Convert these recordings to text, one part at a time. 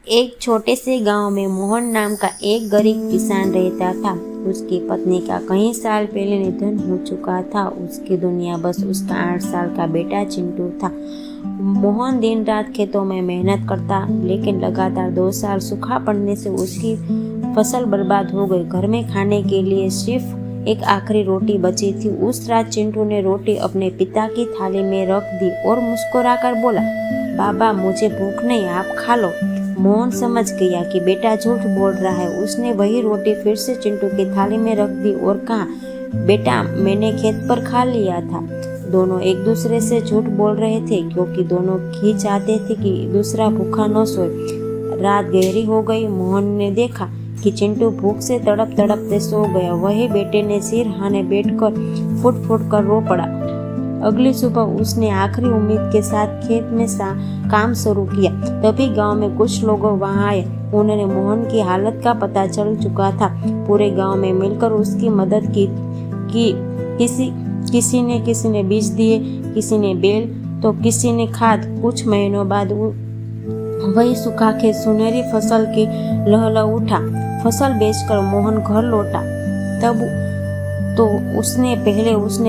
एक छोटे से गांव में मोहन नाम का एक गरीब किसान रहता था। उसकी पत्नी का कई साल पहले निधन हो चुका था। उसकी दुनिया बस उसका 8 साल का बेटा चिंटू था। मोहन दिन रात खेतों में मेहनत करता, लेकिन लगातार 2 साल सूखा पड़ने से उसकी फसल बर्बाद हो गई। घर में खाने के लिए सिर्फ एक आखिरी रोटी बची थी। उस रात चिंटू ने रोटी अपने पिता की थाली में रख दी और मुस्कुराकर बोला, बाबा मुझे भूख नहीं, आप खा लो। मोहन समझ गया कि बेटा झूठ बोल रहा है। उसने वही रोटी फिर से चिंटू की थाली में रख दी और कहा, बेटा मैंने खेत पर खा लिया था। दोनों एक दूसरे से झूठ बोल रहे थे, क्योंकि दोनों ही चाहते थे कि दूसरा भूखा न सोए। रात गहरी हो गई। मोहन ने देखा कि चिंटू भूख से तड़प तड़पते सो गया। वही बेटे ने सिरहाने बैठकर फुट फुट कर रो पड़ा। अगली सुबह उसने आखिरी उम्मीद के साथ खेत में काम शुरू किया। तभी गांव में कुछ लोग वहां आए। उन्होंने मोहन की हालत का पता चल चुका था। पूरे गांव में मिलकर उसकी मदद की। किसी ने बीज दिए, किसी ने बेल तो किसी ने खाद। कुछ महीनों बाद वही सूखा खेत सुनहरी फसल की लहलह उठा। फसल बेचकर मोहन घर लौटा। तब तो उसने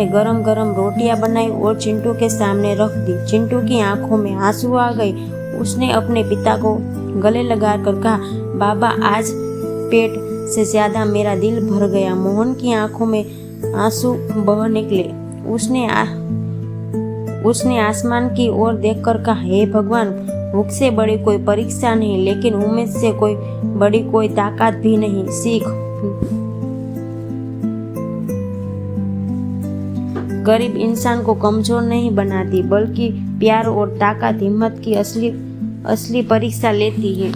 गरम गरम रोटियां बनाई और चिंटू के सामने रख दी। चिंटू की आंखों में आंसू आ गए। उसने अपने पिता को गले लगाकर कहा, बाबा आज पेट से ज्यादा मेरा दिल भर गया। मोहन की आंखों में आंसू बह निकले। उसने आसमान की ओर देखकर कहा, हे भगवान, भूख से बड़ी कोई परीक्षा नहीं, लेकिन उम्मीद से बड़ी कोई ताकत भी नहीं। सीख, गरीब इंसान को कमजोर नहीं बनाती, बल्कि प्यार और ताकत हिम्मत की असली परीक्षा लेती है।